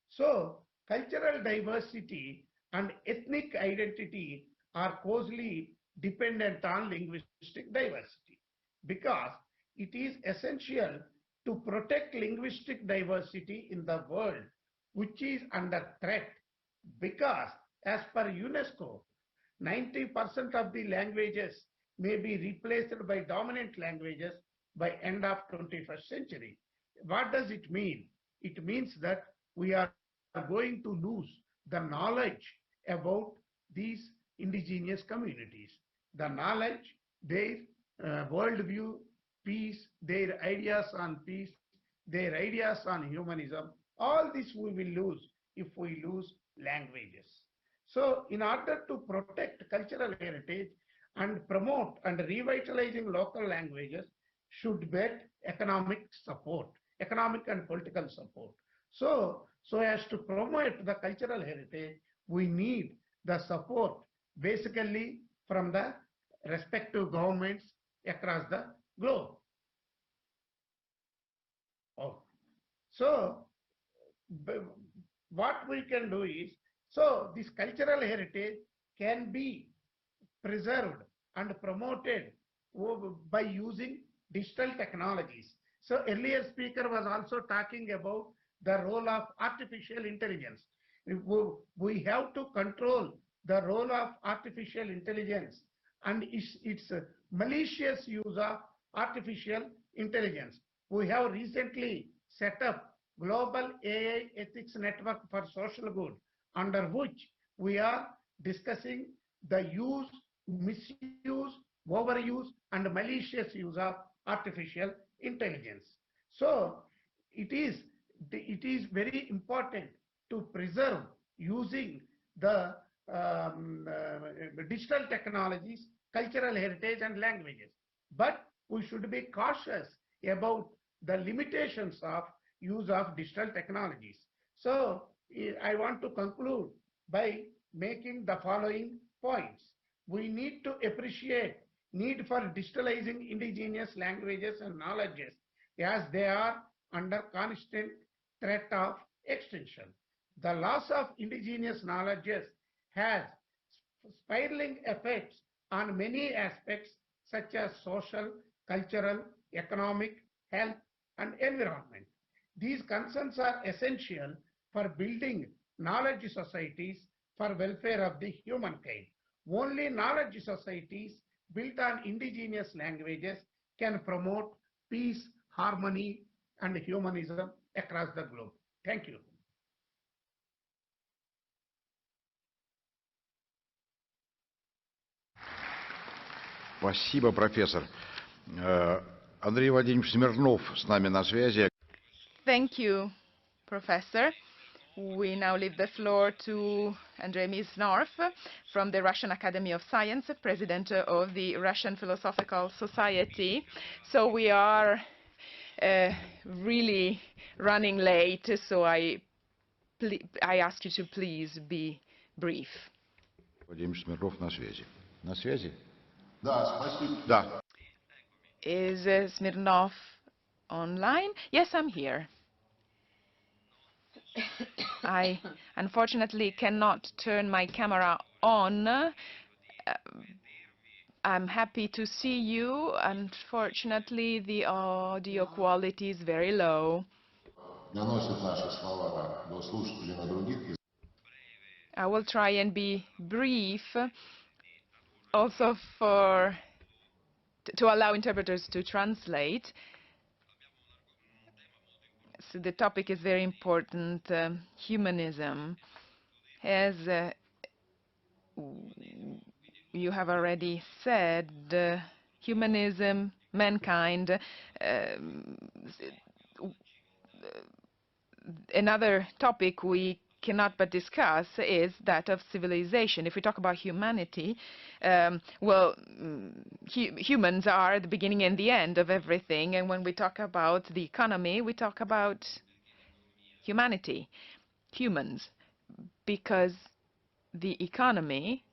S5: So, cultural diversity and ethnic identity are closely dependent on linguistic diversity, because it is essential to protect linguistic diversity in the world, which is under threat, because as per UNESCO, 90% of the languages may be replaced by dominant languages by end of 21st century. What does it mean? It means that we are going to lose the knowledge about these indigenous communities, the knowledge, their worldview, peace, their ideas on peace, their ideas on humanism. All this we will lose if we lose languages. So in order to protect cultural heritage and promote and revitalizing local languages should get economic support, economic and political support. So as to promote the cultural heritage, we need the support basically from the respective governments across the globe. Oh. So what we can do is, so this cultural heritage can be preserved and promoted by using digital technologies. So earlier speaker was also talking about the role of artificial intelligence. We have to control the role of artificial intelligence and its malicious use of artificial intelligence. We have recently set up Global AI Ethics Network for Social Good, under which we are discussing the use, misuse, overuse, and malicious use of artificial intelligence. So it is very important to preserve using the digital technologies cultural heritage and languages. But we should be cautious about the limitations of use of digital technologies. So I want to conclude by making the following points. We need to appreciate need for digitalizing indigenous languages and knowledges as they are under constant threat of extinction. The loss of indigenous knowledges has spiraling effects on many aspects such as social, cultural, economic, health, and environment. These concerns are essential for building knowledge societies for welfare of the humankind. Only knowledge societies built on indigenous languages can promote peace, harmony, and humanism across the globe. Thank you.
S1: Спасибо, профессор. Андрей Владимирович Смирнов с нами на связи.
S4: Thank you, Professor. We now leave the floor to Andrei Misnarf from the Russian Academy of Science, President of the Russian Philosophical Society. So we are really running late, so I ask you to please be brief.
S1: Владимир Смирнов на связи. На связи?
S3: Да, спасибо.
S1: Да.
S4: Is Smirnov online? Yes, I'm here. I unfortunately cannot turn my camera on. I'm happy to see you. Unfortunately, the audio quality is very low.
S3: Доносят наши слова до слушателей на других языках.
S4: I will try and be brief, also to allow interpreters to translate. So the topic is very important, humanism. As you have already said, humanism, mankind, another topic we cannot but discuss is that of civilization. If we talk about humanity, humans are the beginning and the end of everything. And when we talk about the economy, we talk about humanity, humans, because the economy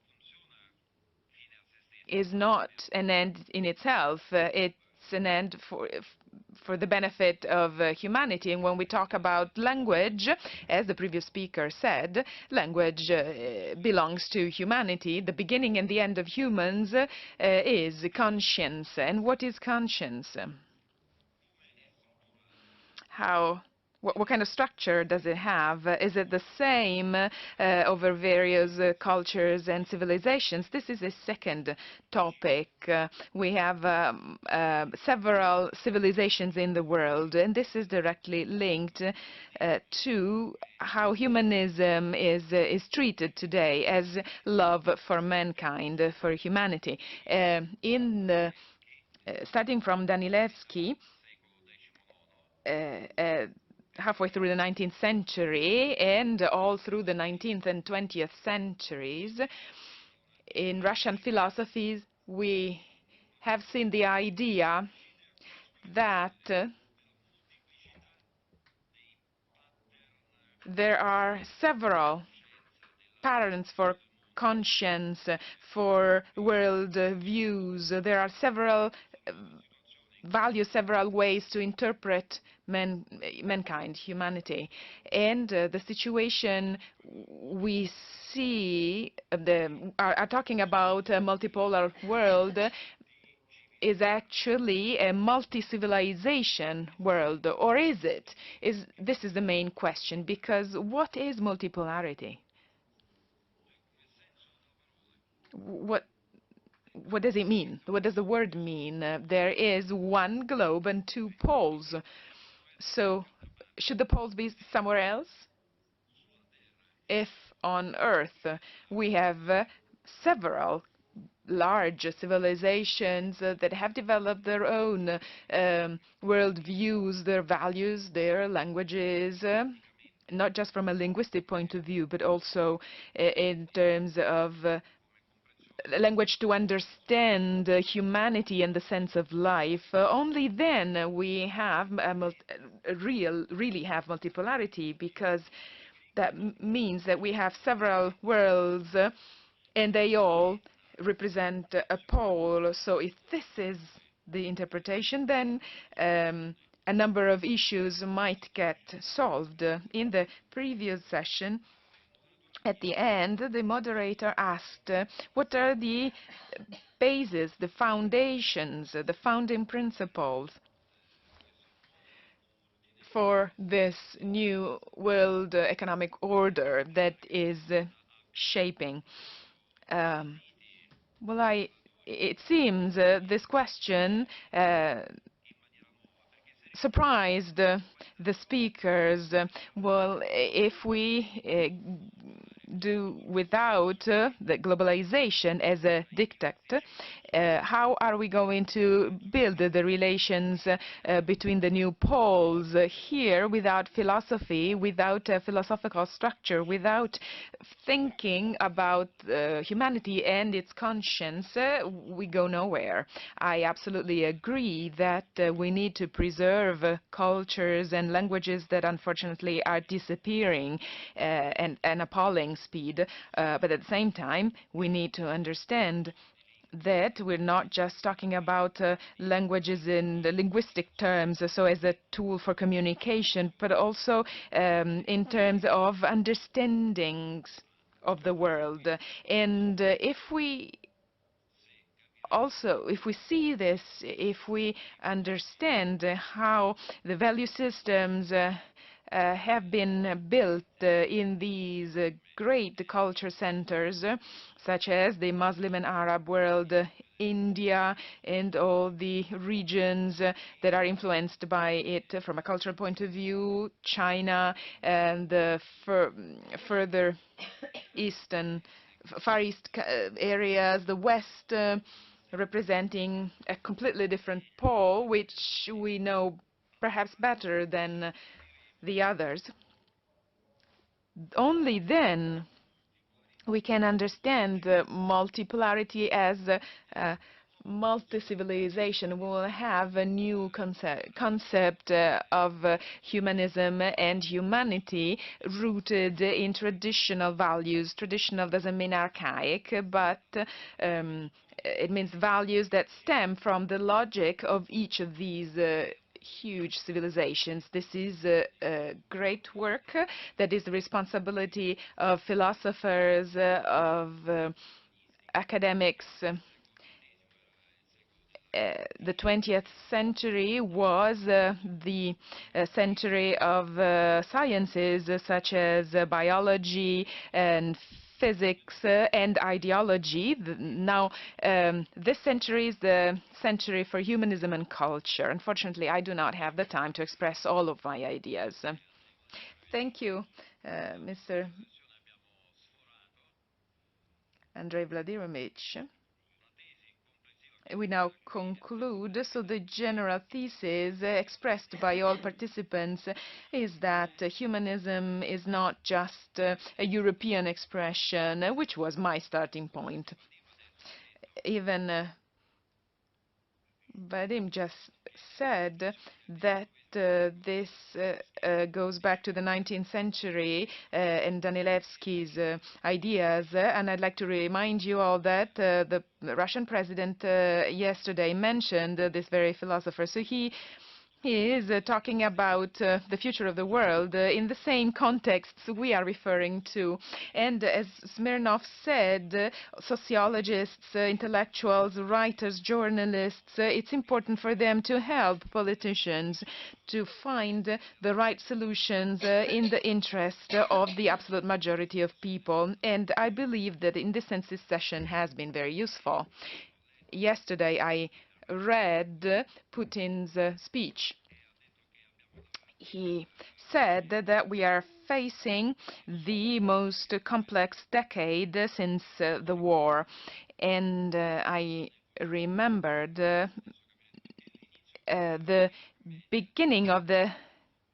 S4: is not an end in itself. It's an end for the benefit of humanity. And when we talk about language, as the previous speaker said, language belongs to humanity. The beginning and the end of humans is conscience. And what is conscience? What kind of structure does it have? Is it the same over various cultures and civilizations? This is a second topic. We have several civilizations in the world, and this is directly linked to how humanism is treated today as love for mankind, for humanity. Starting from Danilevsky, halfway through the 19th century and all through the 19th and 20th centuries, in Russian philosophies, we have seen the idea that there are several patterns for conscience, for world views. There are several values, several ways to interpret mankind, humanity. And the situation we see, are talking about a multipolar world, is actually a multi-civilization world, or is it? This is the main question, because what is multipolarity? What does it mean? What does the word mean? There is one globe and two poles. So should the poles be somewhere else? If on Earth we have several large civilizations that have developed their own world views, their values, their languages, not just from a linguistic point of view, but also in terms of language to understand humanity and the sense of life, only then we have really have multipolarity, because that means that we have several worlds and they all represent a pole. So if this is the interpretation, then a number of issues might get solved. In the previous session, at the end, the moderator asked, what are the bases, the foundations, the founding principles for this new world economic order that is shaping? Well, it seems this question surprised the speakers. Well, if we do without the globalization as a diktat, how are we going to build the relations between the new poles here without philosophy, without a philosophical structure, without thinking about humanity and its conscience? We go nowhere. I absolutely agree that we need to preserve cultures and languages that unfortunately are disappearing at an appalling speed. But at the same time, we need to understand that we're not just talking about languages in the linguistic terms, so as a tool for communication, but also in terms of understandings of the world. And if we see this, if we understand how the value systems have been built in these great culture centers, such as the Muslim and Arab world, India, and all the regions that are influenced by it from a cultural point of view, China, and the further Far East areas, the West, representing a completely different pole, which we know perhaps better than the others. Only then we can understand multipolarity as multi-civilization. We will have a new concept of humanism and humanity rooted in traditional values. Traditional doesn't mean archaic, but it means values that stem from the logic of each of these huge civilizations. This is a great work that is the responsibility of philosophers, of academics. The 20th century was the century of sciences such as biology and physics and ideology. Now, this century is the century for humanism and culture. Unfortunately, I do not have the time to express all of my ideas. Thank you, Mr. Andrei Vladimirovich. We now conclude. So the general thesis expressed by all participants is that humanism is not just a European expression, which was my starting point. Even Vadim just said that this goes back to the 19th century and Danilevsky's ideas, and I'd like to remind you all that the Russian president yesterday mentioned this very philosopher. So he is talking about the future of the world in the same contexts we are referring to. And as Smirnov said, sociologists, intellectuals, writers, journalists, it's important for them to help politicians to find the right solutions in the interest of the absolute majority of people. And I believe that in this sense, this session has been very useful. Yesterday, I read Putin's speech. He said that we are facing the most complex decade since the war. And I remembered the beginning of the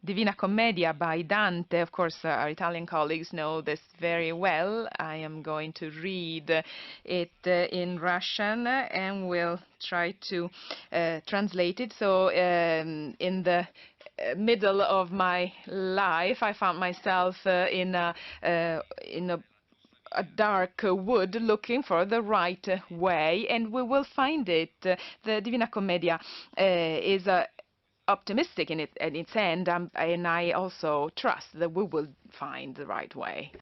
S4: Divina Commedia by Dante. Of course, our Italian colleagues know this very well. I am going to read it in Russian and will try to translate it. So in the middle of my life, I found myself in a dark wood looking for the right way, and we will find it. The Divina Commedia is optimistic in its end, and I also trust that we will find the right way.